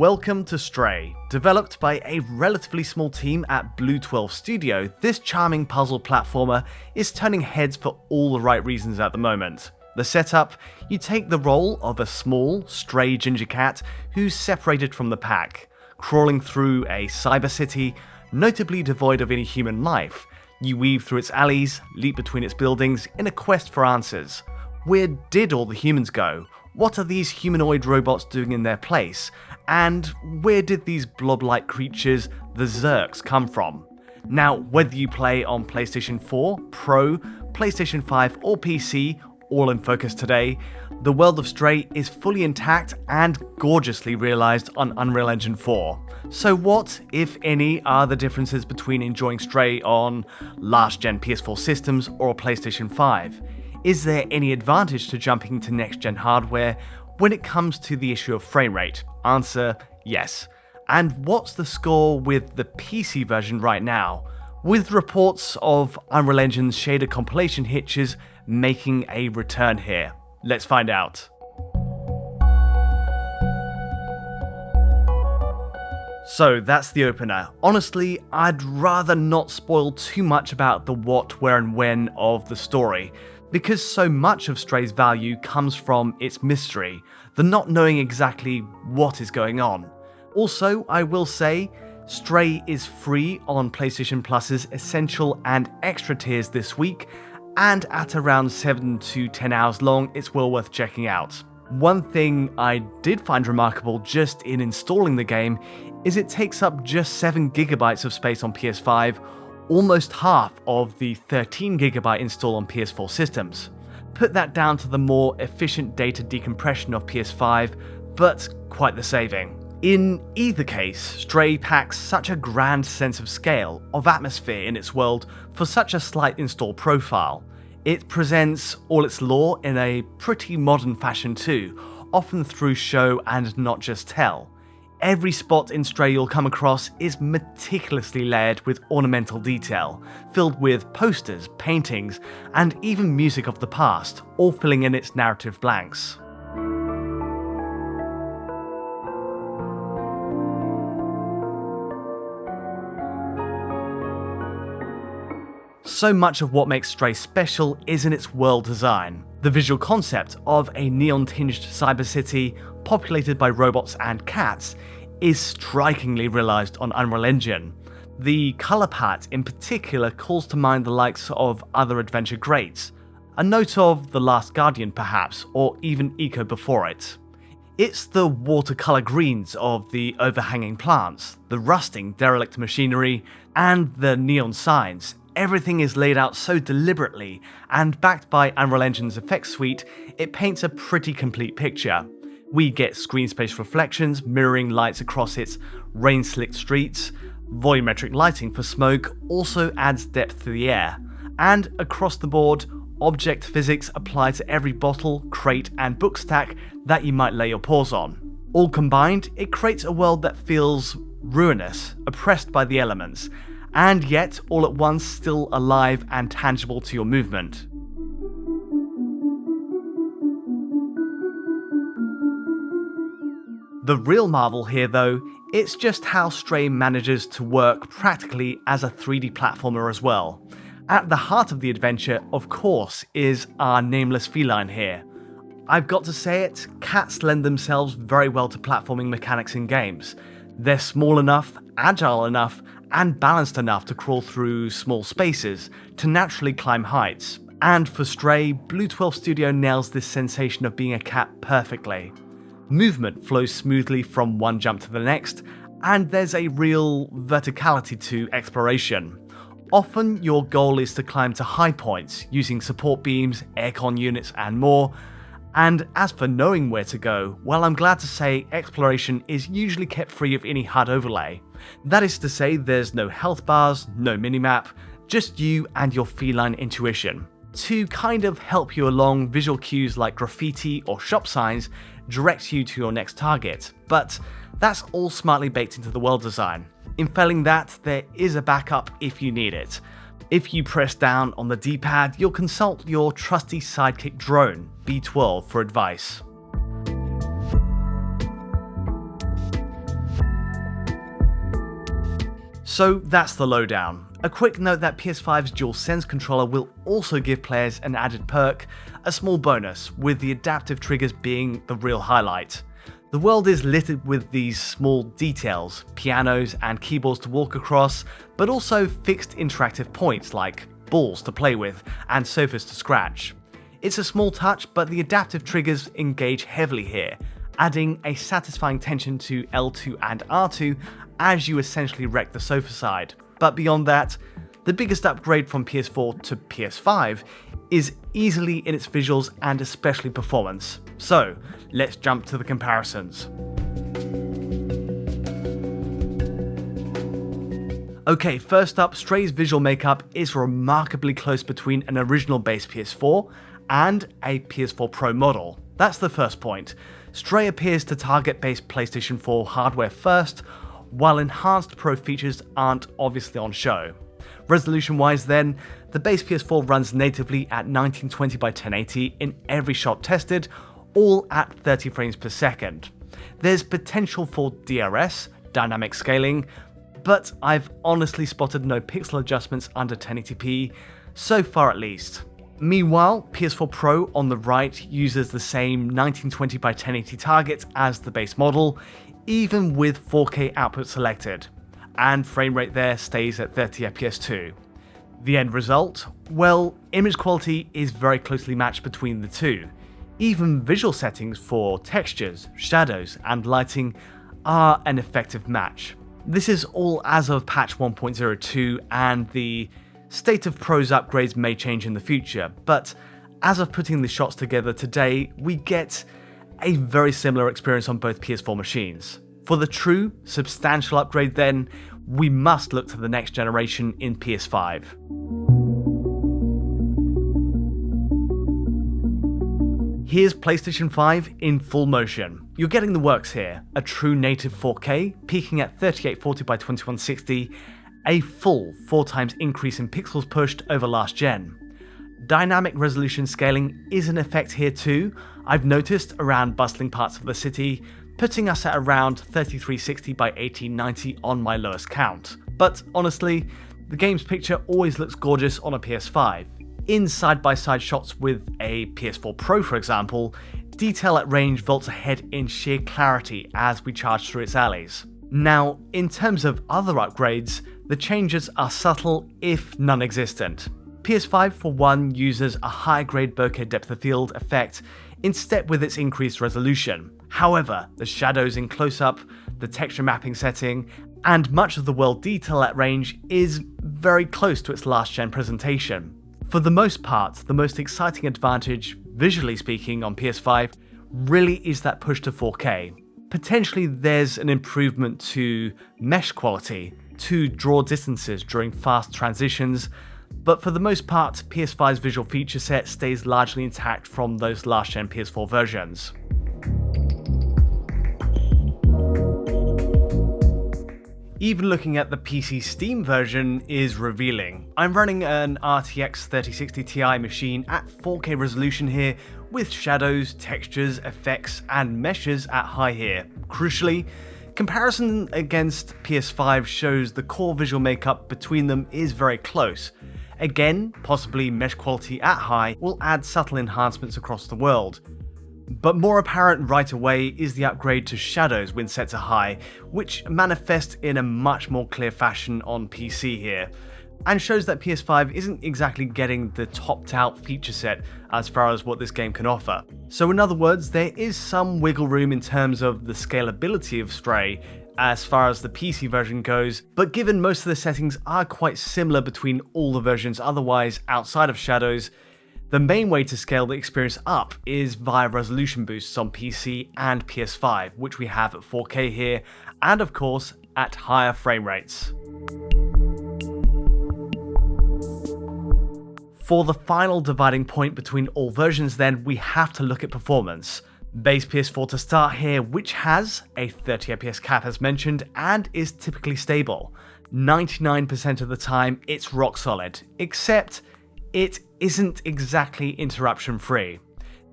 Welcome to Stray. Developed by a relatively small team at BlueTwelve Studio, this charming puzzle platformer is turning heads for all the right reasons at the moment. The setup: you take the role of a small, stray ginger cat who's separated from the pack, crawling through a cyber city, notably devoid of any human life. You weave through its alleys, leap between its buildings in a quest for answers. Where did all the humans go? What are these humanoid robots doing in their place? And where did these blob-like creatures, the Zerks, come from? Now, whether you play on PlayStation 4, Pro, PlayStation 5 or PC, all in focus today, the world of Stray is fully intact and gorgeously realised on Unreal Engine 4. So what, if any, are the differences between enjoying Stray on last-gen PS4 systems or PlayStation 5? Is there any advantage to jumping to next-gen hardware when it comes to the issue of frame rate? Answer: yes. And what's the score with the PC version right now, with reports of Unreal Engine's shader compilation hitches making a return here? Let's find out. So that's the opener. Honestly, I'd rather not spoil too much about the what, where and when of the story, because so much of Stray's value comes from its mystery, the not knowing exactly what is going on. Also, I will say, Stray is free on PlayStation Plus's Essential and Extra tiers this week, and at around 7 to 10 hours long, it's well worth checking out. One thing I did find remarkable just in installing the game is it takes up just 7GB of space on PS5, almost half of the 13GB install on PS4 systems. Put that down to the more efficient data decompression of PS5, but quite the saving. In either case, Stray packs such a grand sense of scale, of atmosphere in its world for such a slight install profile. It presents all its lore in a pretty modern fashion too, often through show and not just tell. Every spot in Stray you'll come across is meticulously layered with ornamental detail, filled with posters, paintings, and even music of the past, all filling in its narrative blanks. So much of what makes Stray special is in its world design. The visual concept of a neon-tinged cyber city populated by robots and cats is strikingly realised on Unreal Engine. The colour palette in particular calls to mind the likes of other adventure greats, a note of The Last Guardian perhaps, or even Eco before it. It's the watercolour greens of the overhanging plants, the rusting derelict machinery, and the neon signs. Everything is laid out so deliberately, and backed by Unreal Engine's effects suite, it paints a pretty complete picture. We get screen space reflections mirroring lights across its rain-slicked streets. Volumetric lighting for smoke also adds depth to the air. And across the board, object physics apply to every bottle, crate, and book stack that you might lay your paws on. All combined, it creates a world that feels ruinous, oppressed by the elements, and yet all at once still alive and tangible to your movement. The real marvel here though, it's just how Stray manages to work practically as a 3D platformer as well. At the heart of the adventure, of course, is our nameless feline here. I've got to say it, cats lend themselves very well to platforming mechanics in games. They're small enough, agile enough, and balanced enough to crawl through small spaces, to naturally climb heights. And for Stray, BlueTwelve Studio nails this sensation of being a cat perfectly. Movement flows smoothly from one jump to the next, and there's a real verticality to exploration. Often your goal is to climb to high points using support beams, aircon units, and more. And as for knowing where to go, well, I'm glad to say exploration is usually kept free of any HUD overlay. That is to say, there's no health bars, no minimap, just you and your feline intuition. To kind of help you along, visual cues like graffiti or shop signs direct you to your next target, but that's all smartly baked into the world design. In failing that, there is a backup if you need it. If you press down on the D-pad, you'll consult your trusty sidekick drone, B12, for advice. So that's the lowdown. A quick note that PS5's DualSense controller will also give players an added perk, a small bonus, with the adaptive triggers being the real highlight. The world is littered with these small details, pianos and keyboards to walk across, but also fixed interactive points like balls to play with and sofas to scratch. It's a small touch, but the adaptive triggers engage heavily here, adding a satisfying tension to L2 and R2 as you essentially wreck the sofa side. But beyond that, the biggest upgrade from PS4 to PS5 is easily in its visuals and especially performance. So let's jump to the comparisons. Okay, first up, Stray's visual makeup is remarkably close between an original base PS4 and a PS4 Pro model. That's the first point. Stray appears to target base PlayStation 4 hardware first, while enhanced Pro features aren't obviously on show. Resolution-wise then, the base PS4 runs natively at 1920 by 1080 in every shot tested, all at 30 frames per second. There's potential for DRS, dynamic scaling, but I've honestly spotted no pixel adjustments under 1080p, so far at least. Meanwhile, PS4 Pro on the right uses the same 1920 by 1080 target as the base model, even with 4K output selected, and frame rate there stays at 30 FPS too. The end result? Well, image quality is very closely matched between the two. Even visual settings for textures, shadows, and lighting are an effective match. This is all as of patch 1.02, and the state of Pro's upgrades may change in the future, but as of putting the shots together today, we get a very similar experience on both PS4 machines. For the true, substantial upgrade then, we must look to the next generation in PS5. Here's PlayStation 5 in full motion. You're getting the works here, a true native 4K, peaking at 3840 by 2160, a full 4x increase in pixels pushed over last gen. Dynamic resolution scaling is in effect here too, I've noticed around bustling parts of the city, putting us at around 3360 by 1890 on my lowest count. But honestly, the game's picture always looks gorgeous on a PS5. In side-by-side shots with a PS4 Pro for example, detail at range vaults ahead in sheer clarity as we charge through its alleys. Now, in terms of other upgrades, the changes are subtle if non-existent. PS5 for one uses a high-grade bokeh depth of field effect in step with its increased resolution. However, the shadows in close-up, the texture mapping setting, and much of the world detail at range is very close to its last-gen presentation. For the most part, the most exciting advantage, visually speaking, on PS5 really is that push to 4K. Potentially there's an improvement to mesh quality, to draw distances during fast transitions, but for the most part, PS5's visual feature set stays largely intact from those last-gen PS4 versions. Even looking at the PC Steam version is revealing. I'm running an RTX 3060 Ti machine at 4K resolution here, with shadows, textures, effects, and meshes at high here. Crucially, comparison against PS5 shows the core visual makeup between them is very close. Again, possibly mesh quality at high will add subtle enhancements across the world. But more apparent right away is the upgrade to shadows when set to high, which manifests in a much more clear fashion on PC here, and shows that PS5 isn't exactly getting the topped out feature set as far as what this game can offer. So in other words, there is some wiggle room in terms of the scalability of Stray as far as the PC version goes, but given most of the settings are quite similar between all the versions otherwise outside of shadows, the main way to scale the experience up is via resolution boosts on PC and PS5, which we have at 4K here, and of course at higher frame rates. For the final dividing point between all versions then, we have to look at performance. Base PS4 to start here, which has a 30 FPS cap as mentioned and is typically stable. 99% of the time it's rock solid, except it isn't exactly interruption free.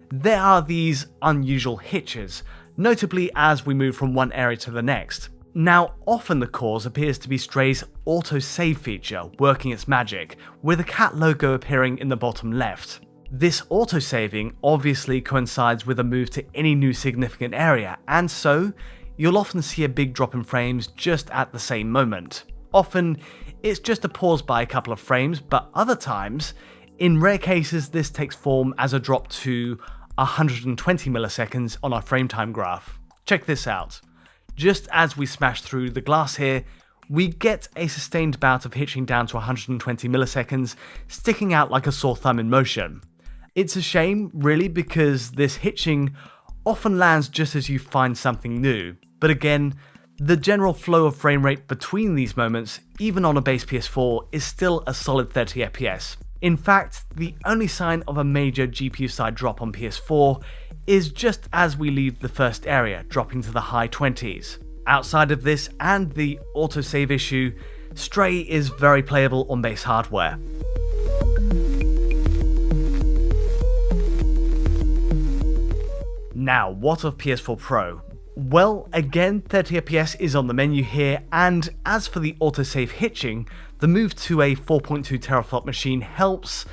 There are these unusual hitches, notably as we move from one area to the next. Now, often the cause appears to be Stray's autosave feature working its magic, with a cat logo appearing in the bottom left. This autosaving obviously coincides with a move to any new significant area, and so you'll often see a big drop in frames just at the same moment. Often, it's just a pause by a couple of frames, but other times, in rare cases, this takes form as a drop to 120 milliseconds on our frame time graph. Check this out. Just as we smash through the glass here, we get a sustained bout of hitching down to 120 milliseconds, sticking out like a sore thumb in motion. It's a shame, really, because this hitching often lands just as you find something new. But again, the general flow of frame rate between these moments, even on a base PS4, is still a solid 30 FPS. In fact, the only sign of a major GPU side drop on PS4 is just as we leave the first area, dropping to the high 20s. Outside of this and the autosave issue, Stray is very playable on base hardware. Now, what of PS4 Pro? Well, again, 30 FPS is on the menu here, and as for the autosave hitching, the move to a 4.2 teraflop machine helps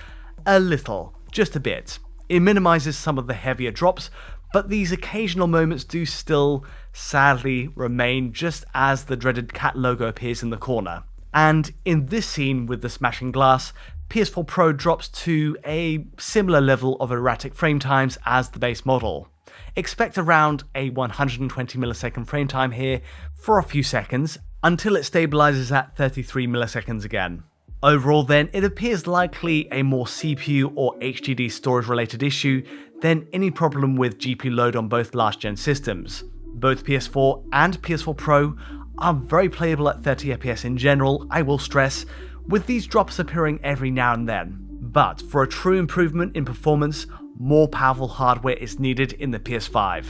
a little, just a bit. It minimizes some of the heavier drops, but these occasional moments do still, sadly, remain just as the dreaded cat logo appears in the corner. And in this scene with the smashing glass, PS4 Pro drops to a similar level of erratic frame times as the base model. Expect around a 120 millisecond frame time here for a few seconds, until it stabilizes at 33 milliseconds again. Overall then, it appears likely a more CPU or HDD storage related issue than any problem with GPU load on both last gen systems. Both PS4 and PS4 Pro are very playable at 30 FPS in general, I will stress, with these drops appearing every now and then. But for a true improvement in performance, more powerful hardware is needed in the PS5.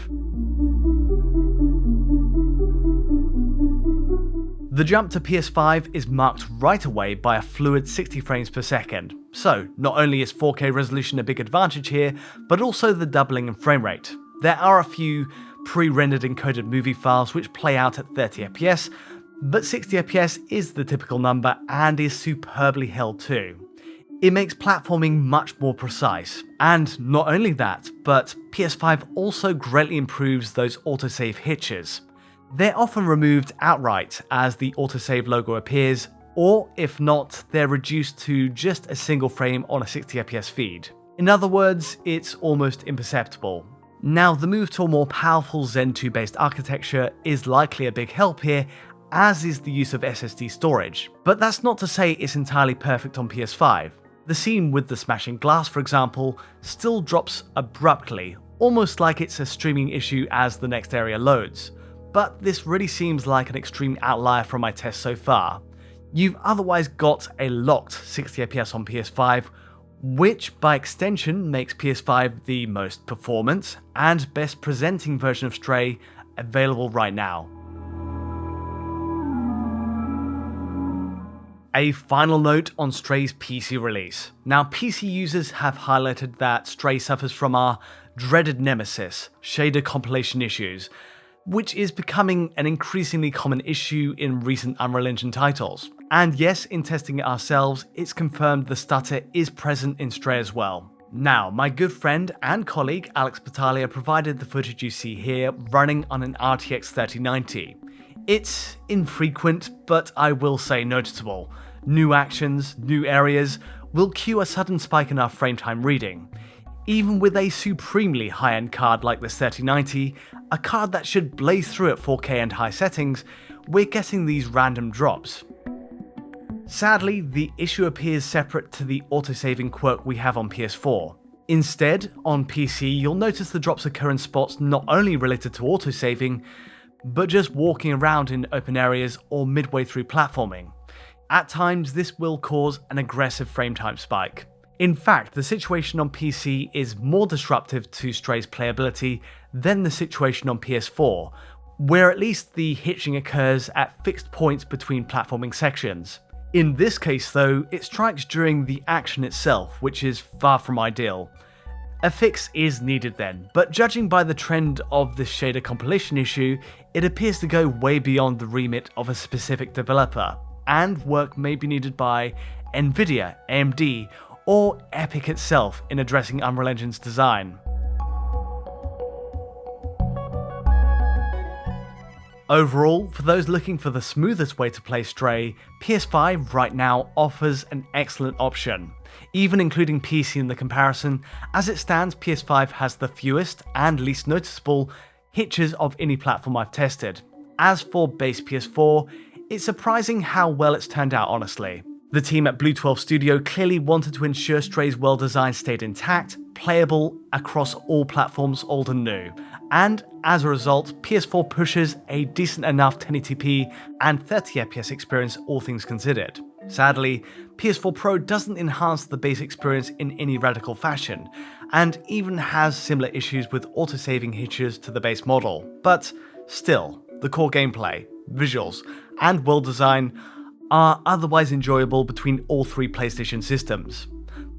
The jump to PS5 is marked right away by a fluid 60 frames per second. So, not only is 4K resolution a big advantage here, but also the doubling in frame rate. There are a few pre-rendered encoded movie files which play out at 30 FPS, but 60 FPS is the typical number and is superbly held too. It makes platforming much more precise, and not only that, but PS5 also greatly improves those autosave hitches. They're often removed outright as the autosave logo appears, or if not, they're reduced to just a single frame on a 60 FPS feed. In other words, it's almost imperceptible. Now, the move to a more powerful Zen 2 based architecture is likely a big help here, as is the use of SSD storage. But that's not to say it's entirely perfect on PS5. The scene with the smashing glass, for example, still drops abruptly, almost like it's a streaming issue as the next area loads. But this really seems like an extreme outlier from my tests so far. You've otherwise got a locked 60 FPS on PS5, which by extension makes PS5 the most performant and best presenting version of Stray available right now. A final note on Stray's PC release. Now, PC users have highlighted that Stray suffers from our dreaded nemesis, shader compilation issues, which is becoming an increasingly common issue in recent Unreal Engine titles. And yes, in testing it ourselves, it's confirmed the stutter is present in Stray as well. Now, my good friend and colleague Alex Battaglia provided the footage you see here running on an RTX 3090. It's infrequent, but I will say noticeable. New actions, new areas will cue a sudden spike in our frame time reading. Even with a supremely high-end card like this 3090, a card that should blaze through at 4K and high settings, we're getting these random drops. Sadly, the issue appears separate to the autosaving quirk we have on PS4. Instead, on PC, you'll notice the drops occur in spots not only related to autosaving, but just walking around in open areas or midway through platforming. At times, this will cause an aggressive frame time spike. In fact, the situation on PC is more disruptive to Stray's playability than the situation on PS4, where at least the hitching occurs at fixed points between platforming sections. In this case though, it strikes during the action itself, which is far from ideal. A fix is needed then, but judging by the trend of this shader compilation issue, it appears to go way beyond the remit of a specific developer, and work may be needed by Nvidia, AMD, or Epic itself in addressing Unreal Engine's design. Overall, for those looking for the smoothest way to play Stray, PS5 right now offers an excellent option. Even including PC in the comparison, as it stands, PS5 has the fewest and least noticeable hitches of any platform I've tested. As for base PS4, it's surprising how well it's turned out, honestly. The team at BlueTwelve Studio clearly wanted to ensure Stray's well-design stayed intact, playable across all platforms, old and new. And as a result, PS4 pushes a decent enough 1080p and 30fps experience, all things considered. Sadly, PS4 Pro doesn't enhance the base experience in any radical fashion, and even has similar issues with autosaving hitches to the base model. But still, the core gameplay, visuals, and world design are otherwise enjoyable between all three PlayStation systems.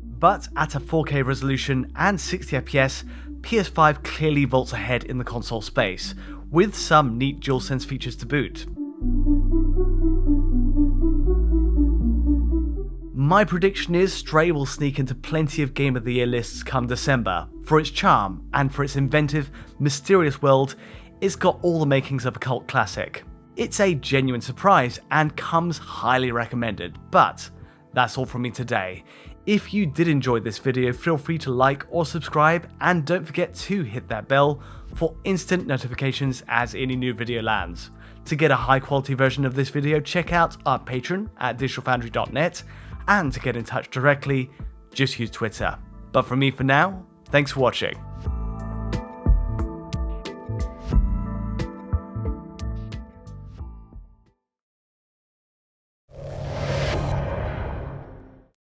But at a 4K resolution and 60fps, PS5 clearly vaults ahead in the console space, with some neat DualSense features to boot. My prediction is Stray will sneak into plenty of Game of the Year lists come December. For its charm, and for its inventive, mysterious world, it's got all the makings of a cult classic. It's a genuine surprise and comes highly recommended, but that's all from me today. If you did enjoy this video, feel free to like or subscribe, and don't forget to hit that bell for instant notifications as any new video lands. To get a high quality version of this video, check out our Patreon at digitalfoundry.net, and to get in touch directly, just use Twitter. But from me for now, thanks for watching.